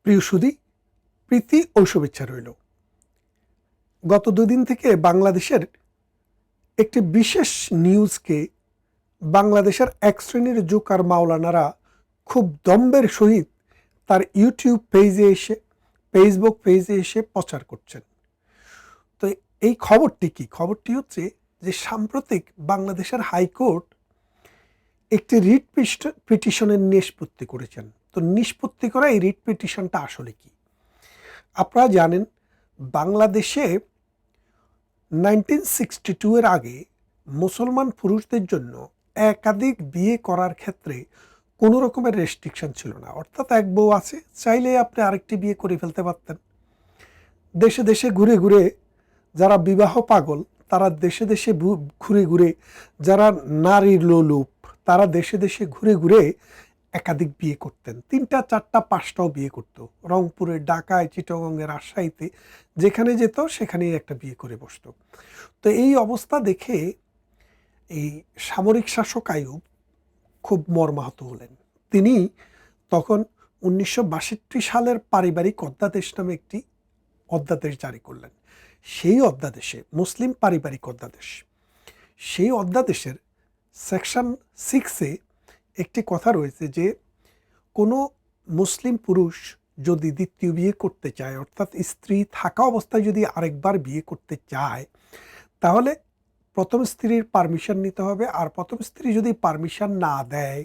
প্রিয় সুধী, প্রীতি ও শুভেচ্ছা রইল। গত দুদিন থেকে বাংলাদেশের একটি বিশেষ নিউজকে বাংলাদেশের এক শ্রেণীর জোকার মাওলানারা খুব দম্ভের সহিত তার ইউটিউব পেজে এসে, ফেসবুক পেজে এসে প্রচার করছেন। তো এই খবরটি কি? খবরটি হচ্ছে যে সাম্প্রতিক বাংলাদেশের হাইকোর্ট একটি রিট পিটিশনের নিষ্পত্তি করেছেন। তো নিষ্পত্তি করা এই রিট পিটিশনটা আসলে কি? আপনারা জানেন, বাংলাদেশে 1962 এর আগে মুসলমান পুরুষদের জন্য একাধিক বিয়ে করার ক্ষেত্রে কোনো রকমের রেস্ট্রিকশন ছিল না। অর্থাৎ এক বউ আছে, চাইলে আপনি আরেকটি বিয়ে করে ফেলতে পারতেন। দেশে দেশে ঘুরে ঘুরে যারা বিবাহ পাগল, তারা দেশে দেশে ঘুরে ঘুরে, যারা নারীর লোলুপ, তারা দেশে দেশে ঘুরে ঘুরে একাধিক বিয়ে করতেন। 3টা 4টা 5টাও বিয়ে করত। রংপুরে, ঢাকায়, চিটাগংয়ে, রাজশাহীতে যেখানে যেত সেখানেই একটা বিয়ে করে বসত। তো এই অবস্থা দেখে এই সামরিক শাসক আইয়ুব খুব মর্মাহত হলেন। তিনি তখন 1962 সালের পারিবারিক অধ্যাদেশ নামে একটি অধ্যাদেশ জারি করলেন। সেই অধ্যাদেশে, মুসলিম পারিবারিক অধ্যাদেশ, সেই অধ্যাদেশের সেকশন 6-এ একটি কথা রয়েছে যে কোনো মুসলিম পুরুষ যদি দ্বিতীয় বিয়ে করতে চায়, অর্থাৎ স্ত্রী থাকা অবস্থায় যদি আরেকবার বিয়ে করতে চায়, তাহলে প্রথম স্ত্রীর পারমিশন নিতে হবে। আর প্রথম স্ত্রী যদি পারমিশন না দেয়,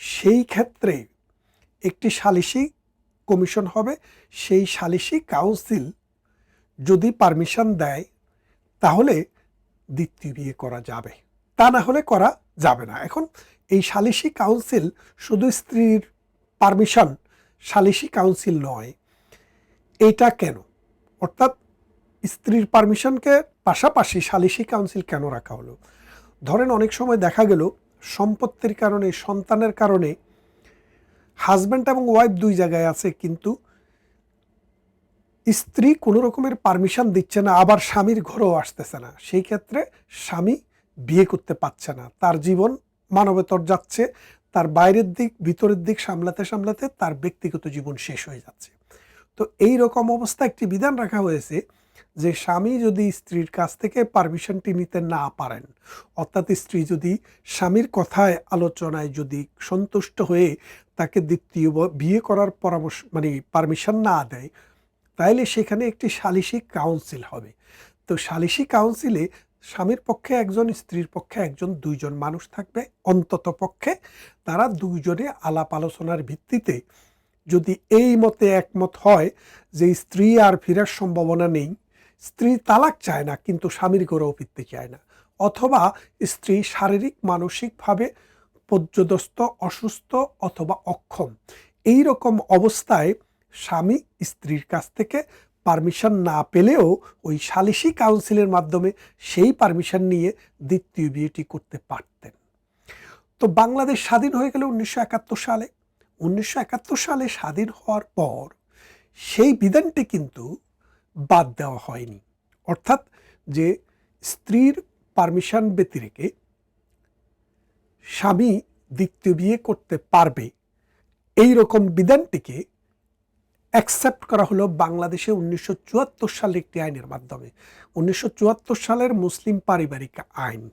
সেই ক্ষেত্রে একটি সালিসি কমিশন হবে। সেই সালিসি কাউন্সিল যদি পারমিশন দেয়, তাহলে দ্বিতীয় বিয়ে করা যাবে, তা না হলে করা যাবে না। এখন এই সালিসি কাউন্সিল শুধু স্ত্রীর পারমিশন সালিসি কাউন্সিল নয়। এটা কেন? অর্থাৎ স্ত্রীর পারমিশনকে পাশাপাশি সালিসি কাউন্সিল কেন রাখা হলো? ধরেন, অনেক সময় দেখা গেল সম্পত্তির কারণে, সন্তানের কারণে হাজব্যান্ড এবং ওয়াইফ দুই জায়গায় আছে, কিন্তু স্ত্রী কোনো রকমের পারমিশন দিচ্ছে না, আবার স্বামীর ঘরেও আসতেছে না। সেই ক্ষেত্রে স্বামী বিয়ে করতে পারছে না, তার জীবন মানবেতর যাচ্ছে, তার বাইরের দিক ভিতরের দিক সামলাতে সামলাতে তার ব্যক্তিগত জীবন শেষ হয়ে যাচ্ছে। তো এই রকম অবস্থা একটি বিধান রাখা হয়েছে যে স্বামী যদি স্ত্রীর কাছ থেকে পারমিশনটি নিতে না পারেন, অর্থাৎ স্ত্রী যদি স্বামীর কথায় আলোচনায় যদি সন্তুষ্ট হয়ে তাকে দ্বিতীয় বিয়ে করার পরামর্শ পারমিশন না দেয়, তাইলে সেখানে একটি সালিসি কাউন্সিল হবে। তো সালিসি কাউন্সিলে স্বামীর পক্ষে একজন, স্ত্রীর পক্ষে একজন, দুইজন মানুষ থাকবে অন্তত পক্ষে। তারা দুইজনে আলাপ আলোচনার ভিত্তিতে যদি এই মতে একমত হয় যে স্ত্রী আর ফেরার সম্ভাবনা নেই, স্ত্রী তালাক চায় না কিন্তু স্বামীর ঘরেও ফিরতে চায় না, অথবা স্ত্রী শারীরিক মানসিকভাবে পর্যদস্ত, অসুস্থ অথবা অক্ষম, এই রকম অবস্থায় স্বামী স্ত্রীর কাছ থেকে পারমিশন না পেলেও ওই সালিসি কাউন্সিলের মাধ্যমে সেই পারমিশন নিয়ে দ্বিতীয় বিয়েটি করতে পারতেন। তো বাংলাদেশ স্বাধীন হয়ে গেল 1971 সালে। 1971 সালে স্বাধীন হওয়ার পর সেই বিধানটি কিন্তু বাদ দেওয়া হয়নি। অর্থাৎ যে স্ত্রীর পারমিশন ব্যতিরেকে স্বামী দ্বিতীয় বিয়ে করতে পারবে, এই রকম বিধানটিকে অ্যাকসেপ্ট করা হলো বাংলাদেশে 1974 সালের একটি আইনের মাধ্যমে। 1974 সালের মুসলিম পারিবারিক আইন।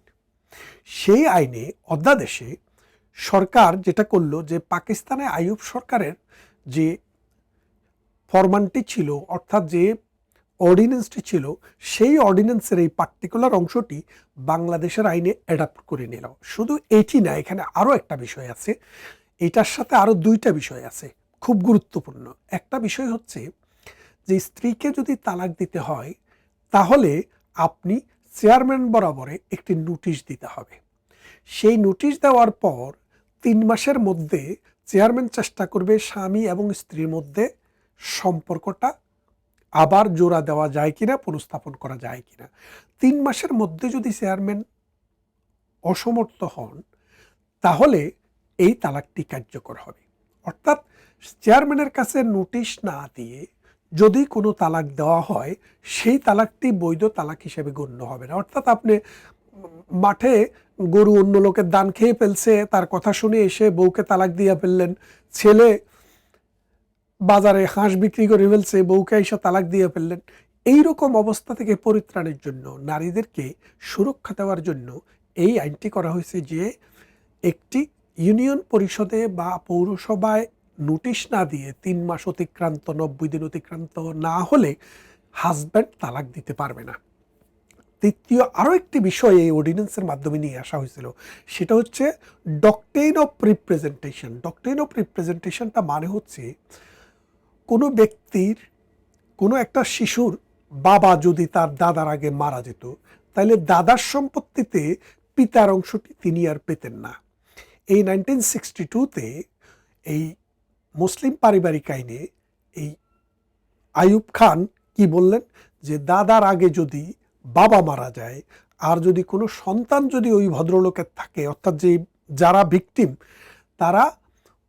সেই আইনে, অধ্যাদেশে সরকার যেটা করলো যে পাকিস্তানে আইয়ুব সরকারের যে ফরমানটি ছিল, অর্থাৎ যে অর্ডিন্যান্সটি ছিল, সেই অর্ডিন্যান্সের এই পার্টিকুলার অংশটি বাংলাদেশের আইনে অ্যাডাপ্ট করে নিল। শুধু এটি না, এখানে আরও একটা বিষয় আছে। এটার সাথে আরও 2টা বিষয় আছে খুব গুরুত্বপূর্ণ। একটা বিষয় হচ্ছে যে স্ত্রীকে যদি তালাক দিতে হয়, তাহলে আপনি চেয়ারম্যান বরাবরে একটি নোটিশ দিতে হবে। সেই নোটিশ দেওয়ার পর 3 মাসের মধ্যে চেয়ারম্যান চেষ্টা করবে স্বামী এবং স্ত্রীর মধ্যে সম্পর্কটা আবার জোড়া দেওয়া যায় কিনা, পুনঃস্থাপন করা যায় কিনা। 3 মাসের মধ্যে যদি চেয়ারম্যান অসমর্থ হন, তাহলে এই তালাকটি কার্যকর হবে। অর্থাৎ চেয়ারম্যানের কাছে নোটিশ না দিয়ে যদি কোনো তালাক দেওয়া হয়, সেই তালাকটি বৈধ তালাক হিসেবে গণ্য হবে না। অর্থাৎ আপনি মাঠে গরু অন্য লোকের দান খেয়ে ফেলছে, তার কথা শুনে এসে বউকে তালাক দিয়ে ফেললেন, ছেলে বাজারে হাঁস বিক্রি করে ফেলছে, বউকে এসে তালাক দিয়ে ফেললেন। এইরকম অবস্থা থেকে পরিত্রাণের জন্য, নারীদেরকে সুরক্ষা দেওয়ার জন্য এই আইনটি করা হয়েছে যে একটি ইউনিয়ন পরিষদে বা পৌরসভায় নোটিশ না দিয়ে ৩ মাস অতিক্রান্ত, ৯০ দিন অতিক্রান্ত না হলে হাজব্যান্ড তালাক দিতে পারবে না। তৃতীয় আরও একটি বিষয় এই অর্ডিন্যান্সের মাধ্যমে নিয়ে আসা হয়েছিল, সেটা হচ্ছে doctrine of representation. Doctrine of রিপ্রেজেন্টেশনটা মানে হচ্ছে কোনো ব্যক্তির, কোনো একটা শিশুর বাবা যদি তার দাদার আগে মারা যেত, তাহলে দাদার সম্পত্তিতে পিতার অংশটি তিনি আর পেতেন না। এই 1962-তে এই মুসলিম পারিবারিক আইনে এই আইয়ুব খান কি বললেন, যে দাদার আগে যদি বাবা মারা যায় আর যদি কোনো সন্তান যদি ওই ভদ্রলোকের থাকে, অর্থাৎ যে যারা ভিকটিম, তারা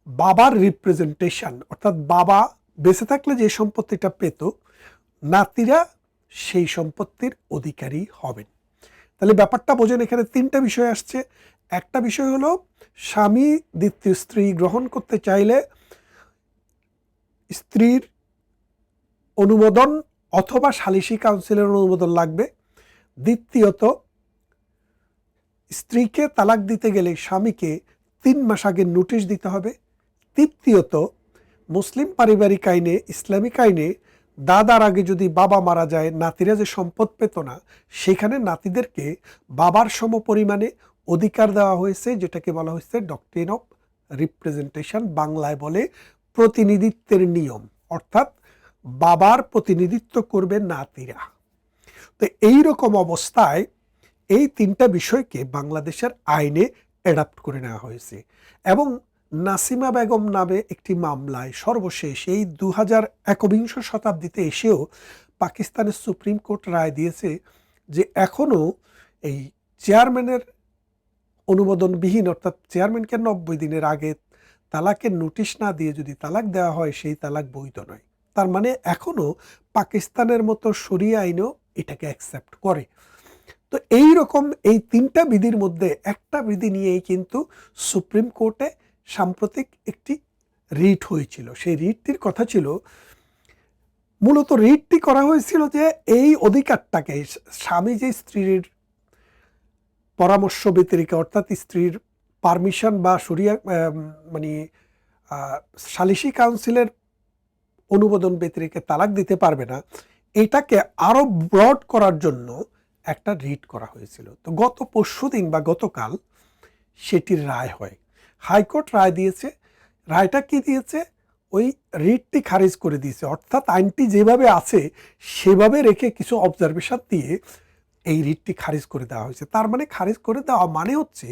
বাবার রিপ্রেজেন্টেশন, অর্থাৎ বাবা বেঁচে থাকলে যে সম্পত্তিটা পেত, নাতিরা সেই সম্পত্তির অধিকারী হবেন। তাহলে ব্যাপারটা বোঝেন, এখানে 3টা বিষয় আসছে। একটা বিষয় হলো স্বামী দ্বিতীয় স্ত্রী গ্রহণ করতে চাইলে স্ত্রীর অনুমোদন অথবা সালিসি কাউন্সিলের অনুমোদন লাগবে। দ্বিতীয়ত, স্ত্রীকে তালাক দিতে গেলে স্বামীকে 3 মাস আগে নোটিশ দিতে হবে। তৃতীয়ত, মুসলিম পারিবারিক আইনে, ইসলামিক আইনে দাদার আগে যদি বাবা মারা যায়, নাতিরা যে সম্পদ পেত না, সেখানে নাতিদেরকে বাবার সমপরিমাণে অধিকার দেওয়া হয়েছে, যেটাকে বলা হয়েছে ডক্ট্রিন অফ রিপ্রেজেন্টেশন, বাংলায় বলে প্রতিনিধিত্বের নিয়ম, অর্থাৎ বাবার প্রতিনিধিত্ব করবে নাতিরা। তো এই রকম অবস্থায় এই 3টা বিষয়কে বাংলাদেশের আইনে অ্যাডাপ্ট করে নেওয়া হয়েছে। এবং নাসিমা বেগম নামে একটি মামলায় সর্বশেষ এই 21বিংশ শতাব্দীতে এসেও পাকিস্তানের সুপ্রিম কোর্ট রায় দিয়েছে যে এখনও এই চেয়ারম্যানের অনুমোদনবিহীন, অর্থাৎ চেয়ারম্যানকে 90 দিনের আগে তালাকের নোটিশ না দিয়ে যদি তালাক দেওয়া হয়, সেই তালাক বৈধ নয়। তার মানে এখনও পাকিস্তানের মতো শরিয়া আইনও এটাকে অ্যাকসেপ্ট করে। তো এই রকম এই 3টা বিধির মধ্যে একটা বিধি নিয়েই কিন্তু সুপ্রিম কোর্টে সাম্প্রতিক একটি রিট হয়েছিল। সেই রিটটির কথা ছিল, মূলত রিটটি করা হয়েছিল যে এই অধিকারটাকে স্বামী যে স্ত্রীর পরামর্শ ব্যতিরেকে, অর্থাৎ স্ত্রীর পারমিশন বা শরিয়া মানে সালিসি কাউন্সিলের অনুমোদন ব্যতিরেকে তালাক দিতে পারবে না, এটাকে আরও ব্রড করার জন্য একটা রিট করা হয়েছিল। তো গত পরশুদিন বা গতকাল সেটির রায় হয়। হাইকোর্ট রায় দিয়েছে। রায়টা কি দিয়েছে? ওই রিটটি খারিজ করে দিয়েছে, অর্থাৎ আইনটি যেভাবে আছে সেভাবে রেখে কিছু অবজারভেশন দিয়ে এই রিটটি খারিজ করে দেওয়া হয়েছে। তার মানে খারিজ করে দেওয়া মানে হচ্ছে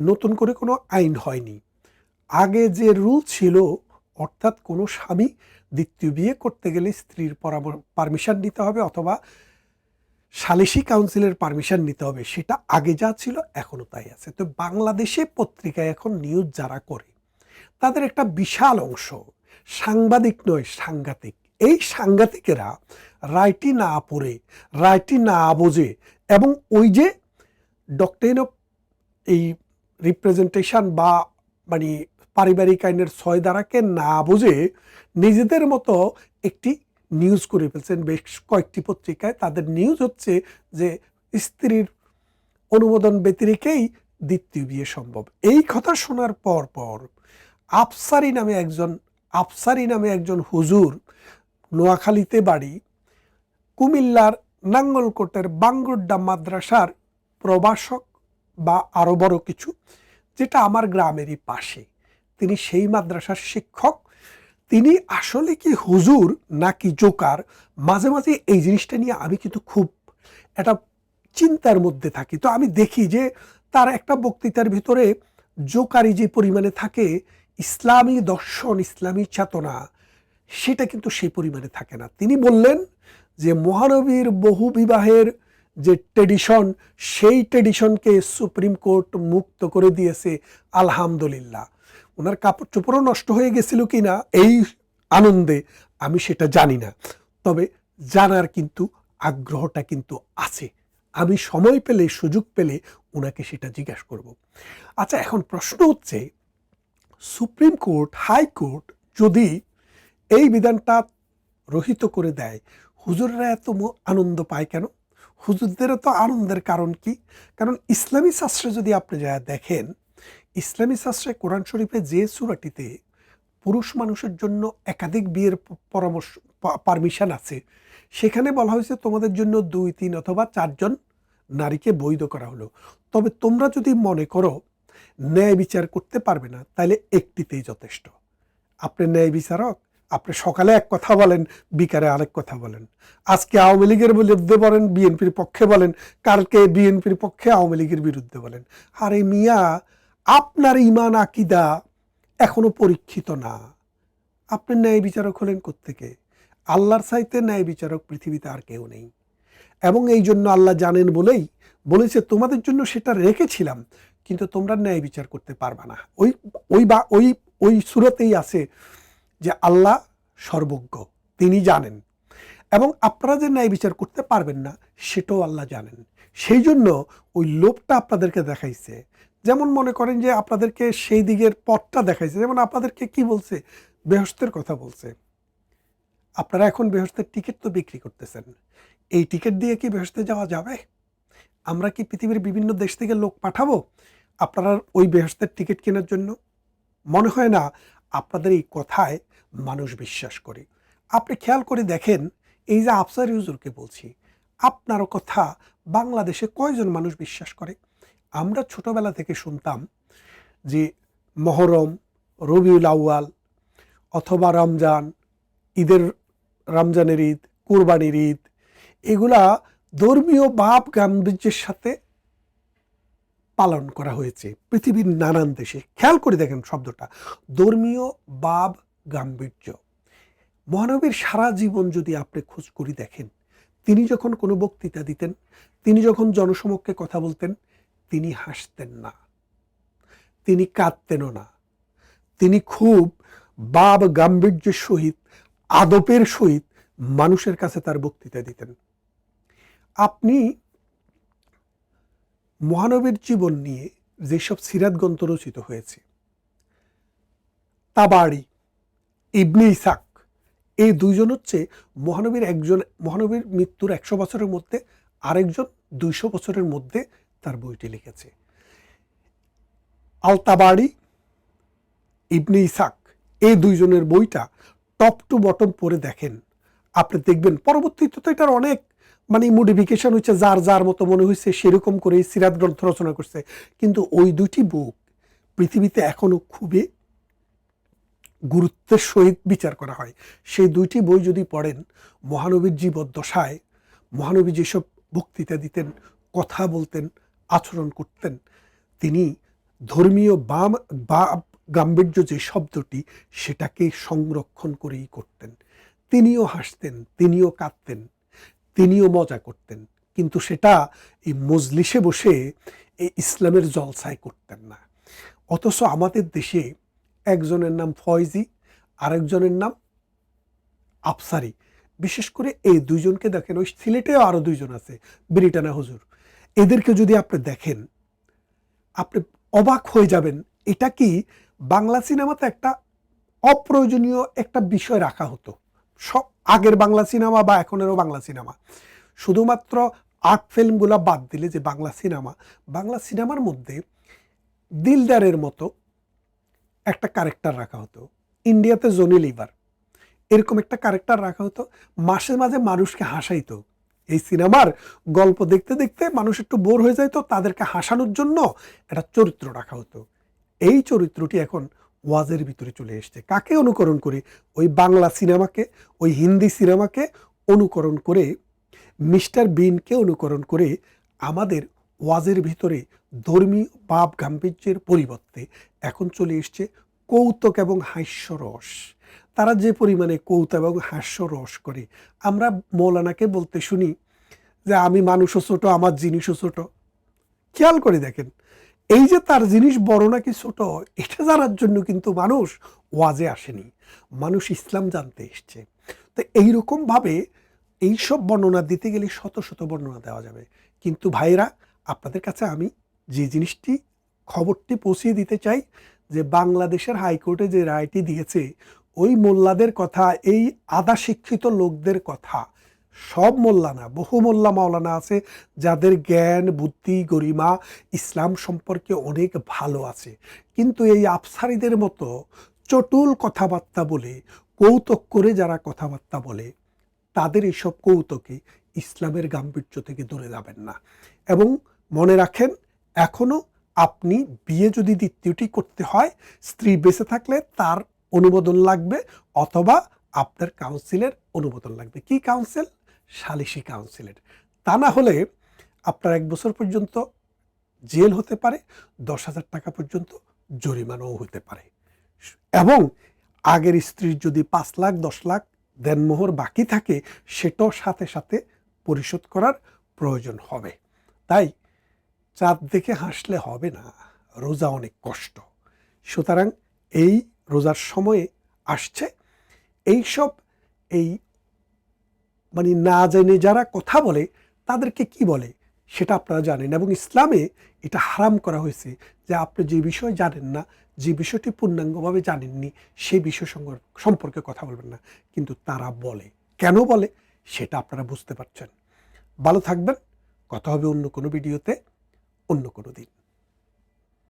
নতুন করে কোনো আইন হয়নি। আগে যে রুল ছিল, অর্থাৎ কোনো স্বামী দ্বিতীয় বিয়ে করতে গেলে স্ত্রীর পারমিশন নিতে হবে অথবা সালিসি কাউন্সিলের পারমিশন নিতে হবে, সেটা আগে যা ছিল এখনও তাই আছে। তো বাংলাদেশে পত্রিকায় এখন নিউজ যারা করে, তাদের একটা বিশাল অংশ সাংবাদিক নয়, সাংঘাতিক। এই সাংঘাতিকেরা রায়টি না পড়ে, রায়টি না বোঝে, এবং ওই যে ডক্ট্রিন অফ এই রিপ্রেজেন্টেশন বা মানে পারিবারিক আইনের 6 ধারাকে না বুঝে নিজেদের মতো একটি নিউজ করে ফেলছেন বেশ কয়েকটি পত্রিকায়। তাদের নিউজ হচ্ছে যে স্ত্রীর অনুমোদন ব্যতিরেকেই দ্বিতীয় বিয়ে সম্ভব। এই কথা শোনার পর আফসারি নামে একজন হুজুর, নোয়াখালীতে বাড়ি, কুমিল্লার নাঙ্গলকোটের বাঙ্গুরডা মাদ্রাসার প্রভাষক বা আরও বড় কিছু, যেটা আমার গ্রামেরই পাশে, তিনি সেই মাদ্রাসার শিক্ষক। তিনি আসলে কি হুজুর নাকি জোকার, মাঝে মাঝে এই জিনিসটা নিয়ে আমি কিন্তু খুব একটা চিন্তার মধ্যে থাকি। তো আমি দেখি যে তার একটা বক্তৃতার ভিতরে জোকারি যে পরিমাণে থাকে, ইসলামী দর্শন, ইসলামী চেতনা সেটা কিন্তু সেই পরিমাণে থাকে না। তিনি বললেন যে মহানবীর বহু বিবাহের যে ট্রেডিশন, সেই ট্রেডিশনকে সুপ্রিম কোর্ট মুক্ত করে দিয়েছে, আলহামদুলিল্লাহ। ওনার কাপড় চোপড়ও নষ্ট হয়ে গেছিল কিনা এই আনন্দে আমি সেটা জানি না, তবে জানার কিন্তু আগ্রহটা কিন্তু আছে। আমি সময় পেলে, সুযোগ পেলে ওনাকে সেটা জিজ্ঞাসা করব। আচ্ছা, এখন প্রশ্ন হচ্ছে, সুপ্রিম কোর্ট, হাইকোর্ট যদি এই বিধানটা রহিত করে দেয়, হুজুররা এত আনন্দ পায় কেন? হুজুরদেরও তো আনন্দের কারণ কি? কারণ ইসলামী শাস্ত্রে যদি আপনি যা দেখেন, ইসলামী শাস্ত্রে কোরআন শরীফে যে সূরাটিতে পুরুষ মানুষের জন্য একাধিক বিয়ের পরামর্শ পারমিশন আছে, সেখানে বলা হয়েছে তোমাদের জন্য ২, ৩ অথবা ৪ জন নারীকে বৈধ করা হলো। তবে তোমরা যদি মনে করো ন্যায় বিচার করতে পারবে না, তাহলে একটিতেই যথেষ্ট। আপনি ন্যায় বিচারক, আপনি সকালে এক কথা বলেন, বিকালে আরেক কথা বলেন। আজকে আওয়ামী লীগের বিরুদ্ধে বলেন, বিএনপির পক্ষে বলেন, কালকে বিএনপির পক্ষে আওয়ামী লীগের বিরুদ্ধে বলেন। আরে মিয়া, আপনার ইমান আকিদা এখনো পরীক্ষিত না, আপনি ন্যায় বিচারক হলেন কোত্থেকে? আল্লাহর চাইতে ন্যায় বিচারক পৃথিবীতে আর কেউ নেই। এবং এই জন্য আল্লাহ জানেন বলেই বলেছে তোমাদের জন্য সেটা রেখেছিলাম, কিন্তু তোমরা ন্যায় বিচার করতে পারবা না। ওই ওই বা ওই ওই সূরাতেই আছে যে আল্লাহ সর্বজ্ঞ, তিনি জানেন, এবং আপনারা যে ন্যায় বিচার করতে পারবেন না সেটাও আল্লাহ জানেন। সেই জন্য ওই লোভটা আপনাদেরকে দেখাইছে। যেমন মনে করেন যে আপনাদেরকে সেই দিকের পথটা দেখাইছে, যেমন আপনাদেরকে কি বলছে, বেহেশতের কথা বলছে। আপনারা এখন বেহেশতের টিকিট তো বিক্রি করতেছেন, এই টিকিট দিয়ে কি বেহেশতে যাওয়া যাবে? আমরা কি পৃথিবীর বিভিন্ন দেশ থেকে লোক পাঠাবো আপনারা ওই বেহেশতের টিকিট কেনার জন্য? মনে হয় না আপনাদের এই কথায় মানুষ বিশ্বাস করে। আপনি খেয়াল করে দেখেন, এই যে আফসার হুজুরকে বলছি, আপনারও কথা বাংলাদেশে কয়জন মানুষ বিশ্বাস করে? আমরা ছোটবেলা থেকে শুনতাম যে মহরম, রবিউল আউয়াল অথবা রমজান, ঈদের, রমজানের ঈদ, কুরবানির ঈদ, এগুলা ধর্মীয় ভাব গাম্ভীর্যের সাথে পালন করা হয়েছে পৃথিবীর নানান দেশে। খেয়াল করে দেখেন শব্দটা, ধর্মীয় ভাব গাম্ভীর্য। মহানবীর সারা জীবন যদি আপনি খোঁজ করে দেখেন, তিনি যখন কোনো বক্তৃতা দিতেন, তিনি যখন জনসমক্ষে কথা বলতেন, তিনি হাসতেন না, তিনি কাঁদতেনও না, তিনি খুব ভাব গাম্ভীর্যের সহিত, আদবের সহিত মানুষের কাছে তার বক্তৃতা দিতেন। আপনি মহানবীর জীবন নিয়ে যেসব সিরাত গ্রন্থ রচিত হয়েছে, তাবারি, ইবনে ইসাক, এই দুইজন হচ্ছে মহানবীর একজন, মহানবীর মৃত্যুর 100 বছরের মধ্যে আরেকজন 200 বছরের মধ্যে তার বইটি লিখেছে। আল তাবারি, ইবনে ইসাক, এই দুইজনের বইটা টপ টু বটম পড়ে দেখেন, আপনি দেখবেন পরবর্তীতে তো এটার অনেক মডিফিকেশন হচ্ছে, যার যার মতো মনে হয়েছে সেরকম করে সিরাত গ্রন্থ রচনা করছে। কিন্তু ওই দুটি বুক পৃথিবীতে এখনো খুবই গুরুত্বের সহিত বিচার করা হয়। সেই দুইটি বই যদি পড়েন, মহানবীর জীবদ্দশায় মহানবী যেসব বক্তৃতা দিতেন, কথা বলতেন, আচরণ করতেন, তিনি ধর্মীয় বা গাম্ভীর্য যে শব্দটি, সেটাকে সংরক্ষণ করেই করতেন। তিনিও হাসতেন, তিনিও কাঁদতেন, তিনিও মজা করতেন, কিন্তু সেটা এই মজলিসে বসে এই ইসলামের জলসায় করতেন না। অথচ আমাদের দেশে একজনের নাম ফয়জি, আরেকজনের নাম আফসারি। বিশেষ করে এই দুইজনকে দেখেন, ওই সিলেটেও আরো দুইজন আছে, ব্রিটানা হুজুর। এদেরকে যদি আপনি দেখেন, আপনি অবাক হয়ে যাবেন, এটা কি বাংলা সিনেমাতে একটা অপ্রয়োজনীয় একটা বিষয় রাখা হতো। সব আগের বাংলা সিনেমা বা এখনেরও বাংলা সিনেমা, শুধুমাত্র আর্ট ফিল্মগুলো বাদ দিলে যে বাংলা সিনেমার মধ্যে দিলদারের মতো একটা ক্যারেক্টার রাখা হতো, ইন্ডিয়াতে জনি লিভার, এরকম একটা ক্যারেক্টার রাখা হতো, মাঝে মাঝে মানুষকে হাসাইতো। এই সিনেমার গল্প দেখতে দেখতে মানুষ একটু বোর হয়ে যাইতো, তাদেরকে হাসানোর জন্য একটা চরিত্র রাখা হতো। এই চরিত্রটি এখন ওয়াজের ভিতরে চলে এসছে। কাকে অনুকরণ করে? ওই বাংলা সিনেমাকে, ওই হিন্দি সিনেমাকে অনুকরণ করে, মিস্টার বিনকে অনুকরণ করে আমাদের ওয়াজের ভিতরে ধর্মী ভাব গাম্ভীর্যের পরিবর্তে এখন চলে এসছে কৌতুক এবং হাস্যরস। তারা যে পরিমাণে কৌতুক এবং হাস্যরস করে, আমরা মৌলানাকে বলতে শুনি যে আমি মানুষও ছোট, আমার জিনিসও ছোট। খেয়াল করে দেখেন, এই যে তার জিনিস বড় নাকি ছোট, এটা জানার জন্য কিন্তু মানুষ ওয়াজে আসেনি, মানুষ ইসলাম জানতে এসছে। তো এইরকমভাবে এইসব বর্ণনা দিতে গেলে শত শত বর্ণনা দেওয়া যাবে। কিন্তু ভাইরা, আপনাদের কাছে আমি যে খবরটি পৌঁছিয়ে দিতে চাই, যে বাংলাদেশের হাইকোর্টে যে রায়টি দিয়েছে, ওই মোল্লাদের কথা, এই আধা শিক্ষিত লোকদের কথা, সব মোল্লা না, বহু মোল্লা মাওলানা আছে যাদের জ্ঞান বুদ্ধি গরিমা ইসলাম সম্পর্কে অনেক ভালো আছে, কিন্তু এই আফসারিদের মতো চটুল কথাবার্তা বলে, কৌতুক করে যারা কথাবার্তা বলে, তাদের এইসব কৌতুকে ইসলামের গাম্ভীর্য থেকে দূরে যাবেন না। এবং মনে রাখেন, এখনো আপনি বিয়ে যদি দ্বিতীয়টি করতে হয়, স্ত্রী বেঁচে থাকলে তার অনুমোদন লাগবে, অথবা আপনার কাউন্সিলের অনুমোদন লাগবে। কি কাউন্সিল? সালিশি কাউন্সিলের। তা না হলে আপনার 1 বছর পর্যন্ত জেল হতে পারে, 10,000 টাকা পর্যন্ত জরিমানাও হতে পারে। এবং আগের স্ত্রীর যদি 5 লাখ 10 লাখ দেনমোহর বাকি থাকে, সেটাও সাথে সাথে পরিশোধ করার প্রয়োজন হবে। তাই চাঁদ দেখে হাসলে হবে না, রোজা অনেক কষ্ট। সুতরাং এই রোজার সময়ে আসছে, এইসব এই মানে না জেনে যারা কথা বলে তাদেরকে কি বলে সেটা আপনারা জানেন, এবং ইসলামে এটা হারাম করা হয়েছে যে আপনি যে বিষয় জানেন না, যে বিষয়টি পূর্ণাঙ্গভাবে জানেননি, সেই বিষয় সম্পর্কে কথা বলবেন না। কিন্তু তারা বলে, কেন বলে সেটা আপনারা বুঝতে পারছেন। ভালো থাকবেন, কথা হবে অন্য কোনো ভিডিওতে, অন্য কোনো দিন।